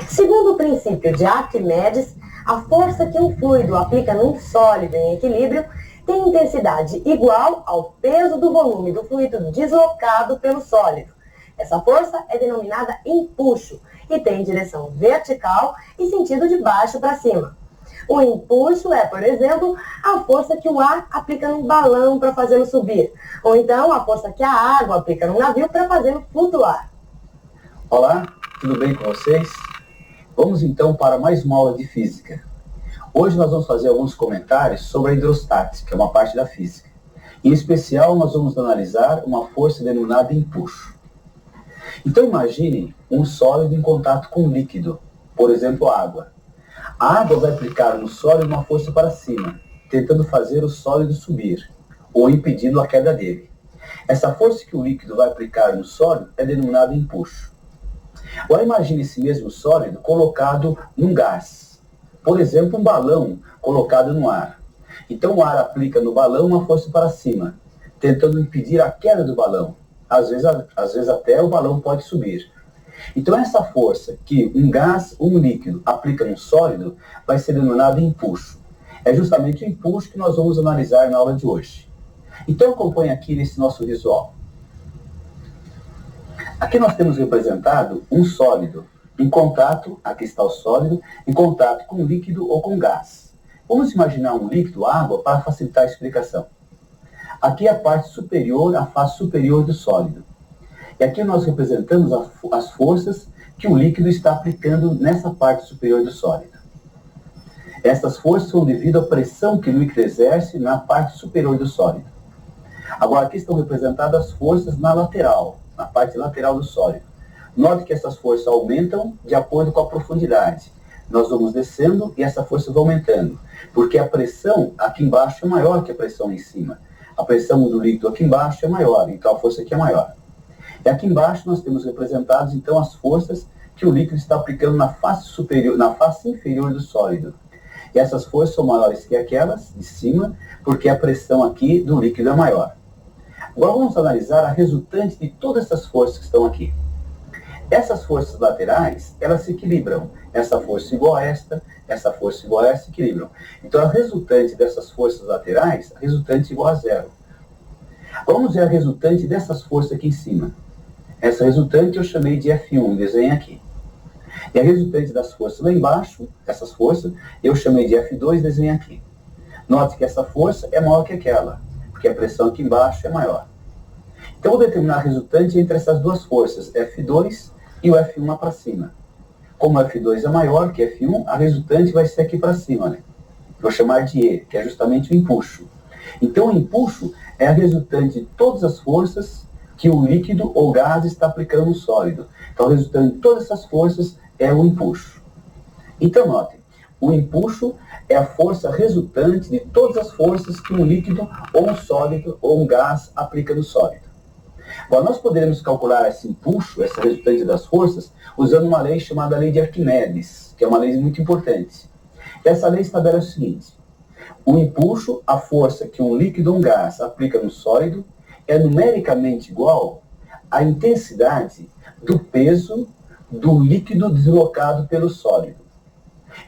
Segundo o princípio de Arquimedes, a força que um fluido aplica num sólido em equilíbrio tem intensidade igual ao peso do volume do fluido deslocado pelo sólido. Essa força é denominada empuxo e tem direção vertical e sentido de baixo para cima. O empuxo é, por exemplo, a força que o ar aplica num balão para fazê-lo subir, ou então a força que a água aplica num navio para fazê-lo flutuar. Olá, tudo bem com vocês? Vamos então para mais uma aula de física. Hoje nós vamos fazer alguns comentários sobre a hidrostática, que é uma parte da física. Em especial, nós vamos analisar uma força denominada empuxo. Então imagine um sólido em contato com um líquido, por exemplo, água. A água vai aplicar no sólido uma força para cima, tentando fazer o sólido subir, ou impedindo a queda dele. Essa força que o líquido vai aplicar no sólido é denominada empuxo. Agora imagine esse mesmo sólido colocado num gás. Por exemplo, um balão colocado no ar. Então o ar aplica no balão uma força para cima, tentando impedir a queda do balão. Às vezes até o balão pode subir. Então essa força que um gás ou um líquido aplica no sólido vai ser denominada empuxo. É justamente o empuxo que nós vamos analisar na aula de hoje. Então acompanhe aqui nesse nosso visual. Aqui nós temos representado um sólido em contato, aqui está o sólido, em contato com líquido ou com gás. Vamos imaginar um líquido, água, para facilitar a explicação. Aqui é a parte superior, a face superior do sólido. E aqui nós representamos as forças que o líquido está aplicando nessa parte superior do sólido. Essas forças são devido à pressão que o líquido exerce na parte superior do sólido. Agora aqui estão representadas as forças na lateral, na parte lateral do sólido. Note que essas forças aumentam de acordo com a profundidade. Nós vamos descendo e essa força vai aumentando, porque a pressão aqui embaixo é maior que a pressão em cima. A pressão do líquido aqui embaixo é maior, então a força aqui é maior. E aqui embaixo nós temos representados então as forças que o líquido está aplicando na face superior, na face inferior do sólido. E essas forças são maiores que aquelas de cima, porque a pressão aqui do líquido é maior. Agora vamos analisar a resultante de todas essas forças que estão aqui. Essas forças laterais, elas se equilibram. Essa força igual a essa força igual a essa, se equilibram. Então a resultante dessas forças laterais, a resultante é igual a zero. Vamos ver a resultante dessas forças aqui em cima. Essa resultante eu chamei de F1, desenho aqui. E a resultante das forças lá embaixo, essas forças, eu chamei de F2, desenho aqui. Note que essa força é maior que aquela, porque a pressão aqui embaixo é maior. Então, vou determinar a resultante entre essas duas forças, F2 e o F1 lá para cima. Como o F2 é maior que F1, a resultante vai ser aqui para cima, né? Vou chamar de E, que é justamente o empuxo. Então, o empuxo é a resultante de todas as forças que o líquido ou gás está aplicando no sólido. Então, o resultante de todas essas forças é o empuxo. Então, notem, o empuxo é a força resultante de todas as forças que um líquido ou um sólido ou um gás aplica no sólido. Agora, nós poderemos calcular esse empuxo, essa resultante das forças, usando uma lei chamada Lei de Arquimedes, que é uma lei muito importante. Essa lei estabelece o seguinte: o empuxo, a força que um líquido ou um gás aplica no sólido, é numericamente igual à intensidade do peso do líquido deslocado pelo sólido.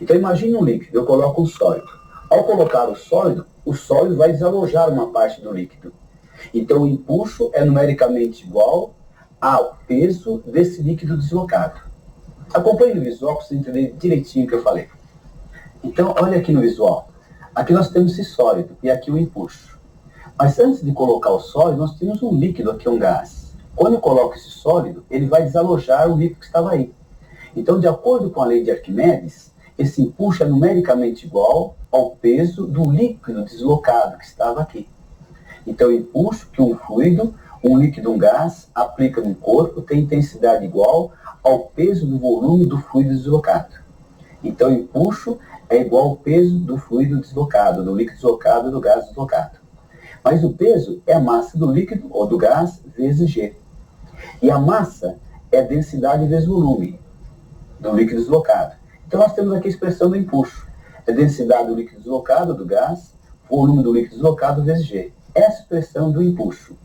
Então imagine um líquido, eu coloco um sólido. Ao colocar o sólido vai desalojar uma parte do líquido. Então o empuxo é numericamente igual ao peso desse líquido deslocado. Acompanhe no visual para você entender direitinho o que eu falei. Então olha aqui no visual. Aqui nós temos esse sólido e aqui o empuxo. Mas antes de colocar o sólido, nós temos um líquido aqui, um gás. Quando eu coloco esse sólido, ele vai desalojar o líquido que estava aí. Então, de acordo com a lei de Arquimedes, esse empuxo é numericamente igual ao peso do líquido deslocado que estava aqui. Então, o empuxo que um fluido, um líquido, um gás, aplica no corpo tem intensidade igual ao peso do volume do fluido deslocado. Então, o empuxo é igual ao peso do fluido deslocado, do líquido deslocado e do gás deslocado. Mas o peso é a massa do líquido ou do gás vezes G. E a massa é a densidade vezes volume do líquido deslocado. Então nós temos aqui a expressão do empuxo. É a densidade do líquido deslocado, do gás, volume do líquido deslocado vezes G. Essa é a expressão do empuxo.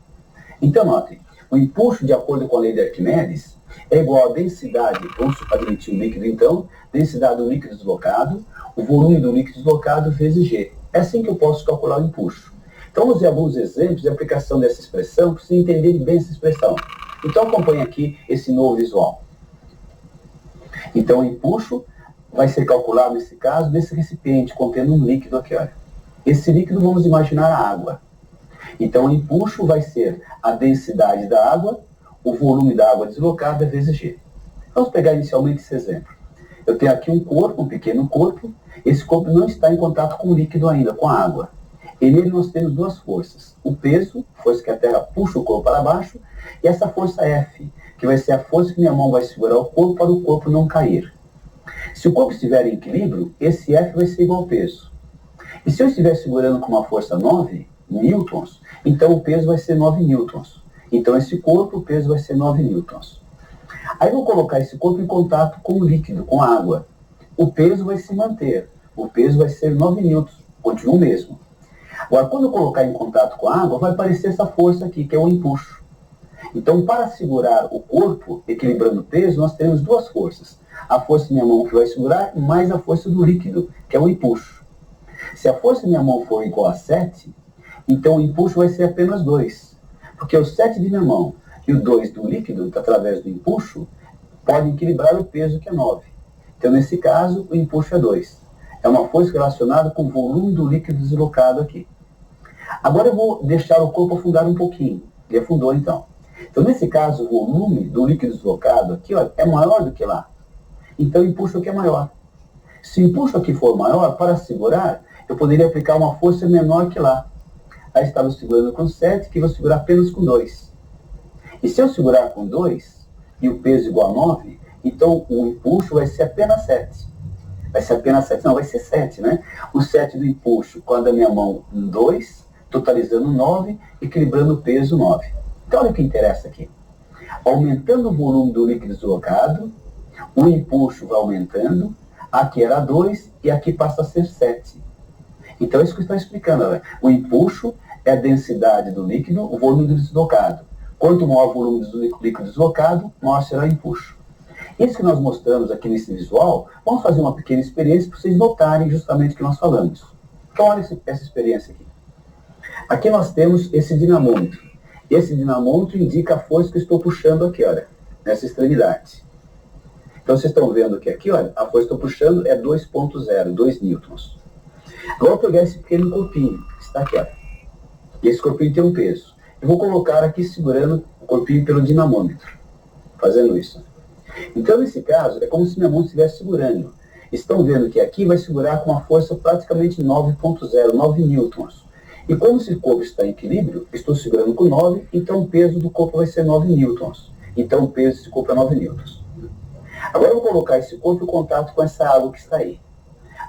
Então notem, o empuxo, de acordo com a lei de Arquimedes, é igual a densidade, vamos admitir o líquido então, densidade do líquido deslocado, o volume do líquido deslocado vezes G. É assim que eu posso calcular o empuxo. Então, vamos ver alguns exemplos de aplicação dessa expressão, para você entender bem essa expressão. Então, acompanhe aqui esse novo visual. Então, o empuxo vai ser calculado, nesse caso, desse recipiente contendo um líquido aqui, olha. Esse líquido, vamos imaginar a água. Então, o empuxo vai ser a densidade da água, o volume da água deslocada vezes G. Vamos pegar inicialmente esse exemplo. Eu tenho aqui um corpo, um pequeno corpo. Esse corpo não está em contato com o líquido ainda, com a água. E nele nós temos duas forças. O peso, força que a Terra puxa o corpo para baixo, e essa força F, que vai ser a força que minha mão vai segurar o corpo para o corpo não cair. Se o corpo estiver em equilíbrio, esse F vai ser igual ao peso. E se eu estiver segurando com uma força 9 newtons, então o peso vai ser 9 newtons. Então esse corpo, o peso vai ser 9 newtons. Aí eu vou colocar esse corpo em contato com o líquido, com a água. O peso vai se manter. O peso vai ser 9 newtons, continua o mesmo. Agora, quando eu colocar em contato com a água, vai aparecer essa força aqui, que é o empuxo. Então, para segurar o corpo, equilibrando o peso, nós temos duas forças. A força da minha mão que vai segurar, mais a força do líquido, que é o empuxo. Se a força da minha mão for igual a 7, então o empuxo vai ser apenas 2. Porque o 7 de minha mão e o 2 do líquido, através do empuxo, podem equilibrar o peso, que é 9. Então, nesse caso, o empuxo é 2. É uma força relacionada com o volume do líquido deslocado aqui. Agora eu vou deixar o corpo afundar um pouquinho. Ele afundou, então. Então, nesse caso, o volume do líquido deslocado aqui, ó, é maior do que lá. Então, o empuxo aqui é maior. Se o empuxo aqui for maior, para segurar, eu poderia aplicar uma força menor que lá. Aí estava segurando com 7, que vou segurar apenas com 2. E se eu segurar com 2, e o peso igual a 9, então o empuxo vai ser apenas 7. Vai ser apenas 7, não, vai ser 7, né? O 7 do empuxo com a da minha mão, 2, totalizando 9, equilibrando o peso 9. Então, olha o que interessa aqui. Aumentando o volume do líquido deslocado, o empuxo vai aumentando, aqui era 2 e aqui passa a ser 7. Então, é isso que eu estou explicando. Né? O empuxo é a densidade do líquido, o volume do deslocado. Quanto maior o volume do líquido deslocado, maior será o empuxo. Isso que nós mostramos aqui nesse visual, vamos fazer uma pequena experiência para vocês notarem justamente o que nós falamos. Então, olha essa experiência aqui. Aqui nós temos esse dinamômetro. Esse dinamômetro indica a força que eu estou puxando aqui, olha, nessa extremidade. Então, vocês estão vendo que aqui, olha, a força que eu estou puxando é 2.0, 2 newtons. Agora, eu vou pegar esse pequeno corpinho, que está aqui, olha. E esse corpinho tem um peso. Eu vou colocar aqui segurando o corpinho pelo dinamômetro, fazendo isso. Então, nesse caso, é como se minha mão estivesse segurando. Estão vendo que aqui vai segurar com uma força praticamente 9.0, 9 newtons. E como esse corpo está em equilíbrio, estou segurando com 9, então o peso do corpo vai ser 9 newtons. Então o peso desse corpo é 9 newtons. Agora eu vou colocar esse corpo em contato com essa água que está aí.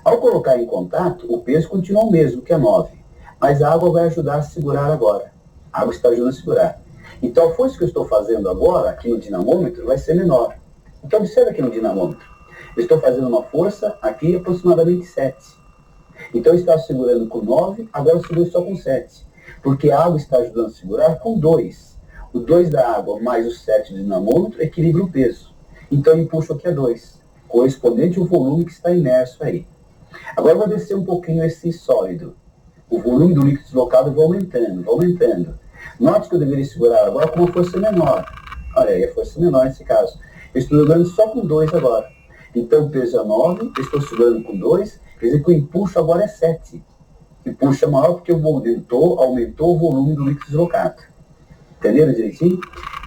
Ao colocar em contato, o peso continua o mesmo, que é 9. Mas a água vai ajudar a segurar agora. A água está ajudando a segurar. Então a força que eu estou fazendo agora, aqui no dinamômetro, vai ser menor. Então observe aqui no dinamômetro. Eu estou fazendo uma força aqui aproximadamente 7. Então eu estava segurando com 9, agora eu seguro só com 7. Porque a água está ajudando a segurar com 2. O 2 da água mais o 7 do dinamômetro equilibra o peso. Então eu empuxo aqui a 2, correspondente ao volume que está imerso aí. Agora eu vou descer um pouquinho esse sólido. O volume do líquido deslocado vai aumentando, vai aumentando. Note que eu deveria segurar agora com uma força menor. Olha aí, a força menor nesse caso. Eu estou jogando só com 2 agora. Então o peso é 9, eu estou segurando com 2, quer dizer que o empuxo agora é 7. O empuxo é maior porque aumentou o volume do líquido deslocado. Entenderam direitinho?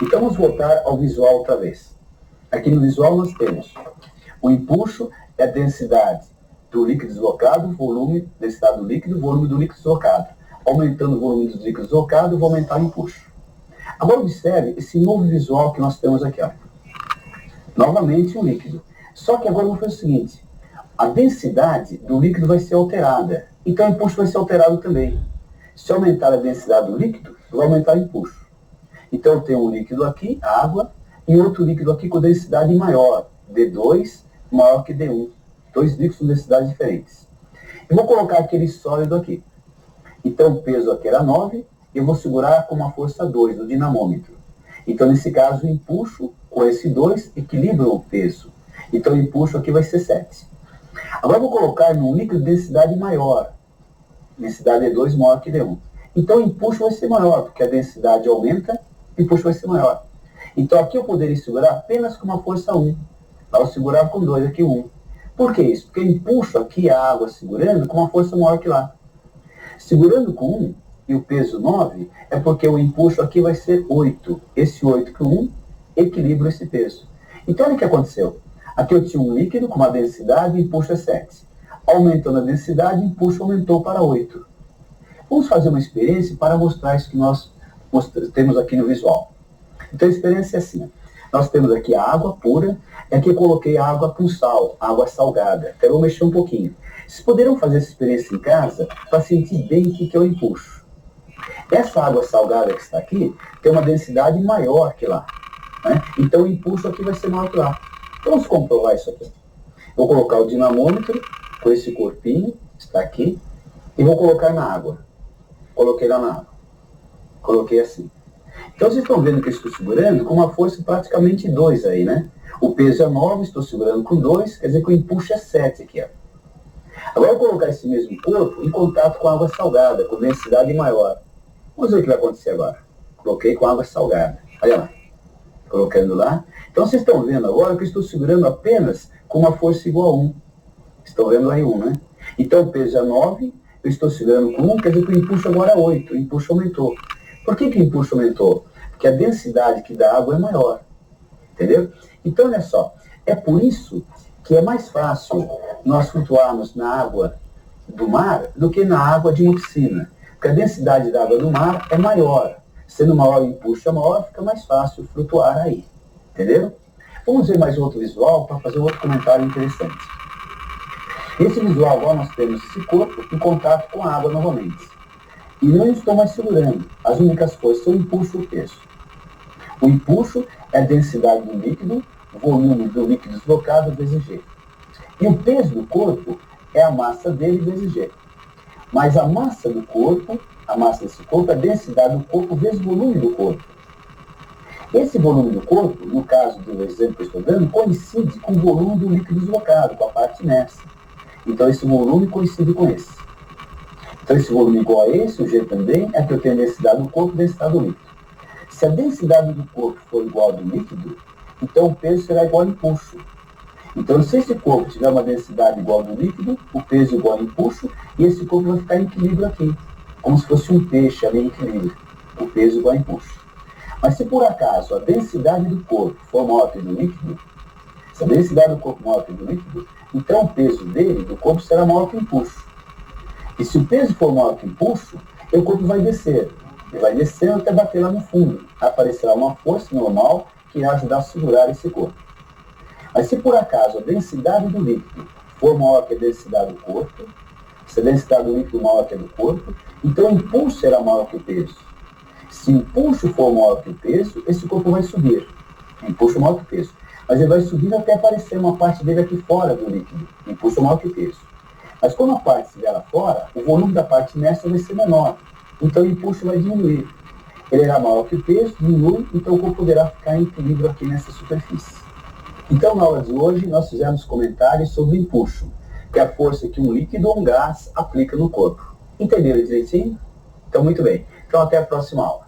Então vamos voltar ao visual outra vez. Aqui no visual nós temos o empuxo é a densidade do líquido deslocado, volume, densidade do líquido, volume do líquido deslocado. Aumentando o volume do líquido deslocado, vou aumentar o empuxo. Agora observe esse novo visual que nós temos aqui. Ó. Novamente um líquido. Só que agora eu vou fazer o seguinte. A densidade do líquido vai ser alterada. Então o empuxo vai ser alterado também. Se aumentar a densidade do líquido, vai aumentar o empuxo. Então eu tenho um líquido aqui, água, e outro líquido aqui com densidade maior. D2 maior que D1. Dois líquidos com densidades diferentes. Eu vou colocar aquele sólido aqui. Então o peso aqui era 9, eu vou segurar com uma força 2 no dinamômetro. Então nesse caso o empuxo com esse 2 equilibram o peso. Então o empuxo aqui vai ser 7. Agora eu vou colocar num líquido de densidade maior. Densidade D2 maior que D1. Então o empuxo vai ser maior, porque a densidade aumenta, o empuxo vai ser maior. Então aqui eu poderia segurar apenas com uma força 1. Lá eu segurava com 2, aqui 1. Por que isso? Porque eu empuxo aqui a água segurando com uma força maior que lá. Segurando com 1 e o peso 9, é porque o empuxo aqui vai ser 8. Esse 8 com 1 equilibra esse peso. Então olha o que aconteceu. Aqui eu tinha um líquido com uma densidade e o empuxo é 7. Aumentando a densidade, o empuxo aumentou para 8. Vamos fazer uma experiência para mostrar isso que nós temos aqui no visual. Então a experiência é assim. Nós temos aqui a água pura, e aqui eu coloquei a água com sal, água salgada. Até vou mexer um pouquinho. Vocês poderão fazer essa experiência em casa para sentir bem o que é o empuxo. Essa água salgada que está aqui tem uma densidade maior que lá, né? Então o empuxo aqui vai ser maior que lá. Vamos comprovar isso aqui. Vou colocar o dinamômetro com esse corpinho, está aqui, e vou colocar na água. Coloquei lá na água. Coloquei assim. Então vocês estão vendo que eu estou segurando com uma força praticamente 2 aí, né? O peso é 9, estou segurando com 2, quer dizer que o empuxo é 7 aqui, ó. Agora eu vou colocar esse mesmo corpo em contato com água salgada, com densidade maior. Vamos ver o que vai acontecer agora. Coloquei com água salgada. Olha lá. Colocando lá. Então vocês estão vendo agora que eu estou segurando apenas com uma força igual a 1. Estão vendo aí 1, né? Então o peso é 9, eu estou segurando com 1, quer dizer que o empuxo agora é 8. O empuxo aumentou. Por que o empuxo aumentou? Porque a densidade que da água é maior. Entendeu? Então olha só. É por isso que é mais fácil nós flutuarmos na água do mar do que na água de uma piscina. Porque a densidade da água do mar é maior. Sendo maior o empuxo é maior, fica mais fácil flutuar aí. Entendeu? Vamos ver mais outro visual para fazer outro comentário interessante. Nesse visual agora nós temos esse corpo em contato com a água novamente. E não estou mais segurando. As únicas forças são o empuxo e o peso. O empuxo é a densidade do líquido, o volume do líquido deslocado vezes G. E o peso do corpo é a massa dele vezes G. Mas a massa do corpo, a massa desse corpo é a densidade do corpo vezes o volume do corpo. Esse volume do corpo, no caso do exemplo que eu estou dando, coincide com o volume do líquido deslocado, com a parte inércia. Então esse volume coincide com esse. Então esse volume igual a esse, o G também, é que eu tenho a densidade do corpo e a densidade do líquido. Se a densidade do corpo for igual ao do líquido, então o peso será igual ao empuxo. Então se esse corpo tiver uma densidade igual ao do líquido, o peso igual ao empuxo, e esse corpo vai ficar em equilíbrio aqui, como se fosse um peixe ali em equilíbrio, o peso igual ao empuxo. Mas se por acaso a densidade do corpo for maior que do líquido, se a densidade do corpo for maior que do líquido, então o peso dele, do corpo, será maior que o empuxo. E se o peso for maior que o empuxo, o corpo vai descer. Ele vai descendo até bater lá no fundo. Aparecerá uma força normal que irá ajudar a segurar esse corpo. Mas se por acaso a densidade do líquido for maior que a densidade do corpo, se a densidade do líquido maior que a do corpo, então o impulso será maior que o peso. Se o impulso for maior que o peso, esse corpo vai subir. O impulso maior que o peso. Mas ele vai subir até aparecer uma parte dele aqui fora do líquido. O impulso maior que o peso. Mas quando a parte estiver lá fora, o volume da parte inércia vai ser menor. Então o impulso vai diminuir. Ele era maior que o peso, diminui, então o corpo poderá ficar em equilíbrio aqui nessa superfície. Então na aula de hoje nós fizemos comentários sobre o empuxo, que é a força que um líquido ou um gás aplica no corpo. Entenderam direitinho? Então muito bem. Então até a próxima aula.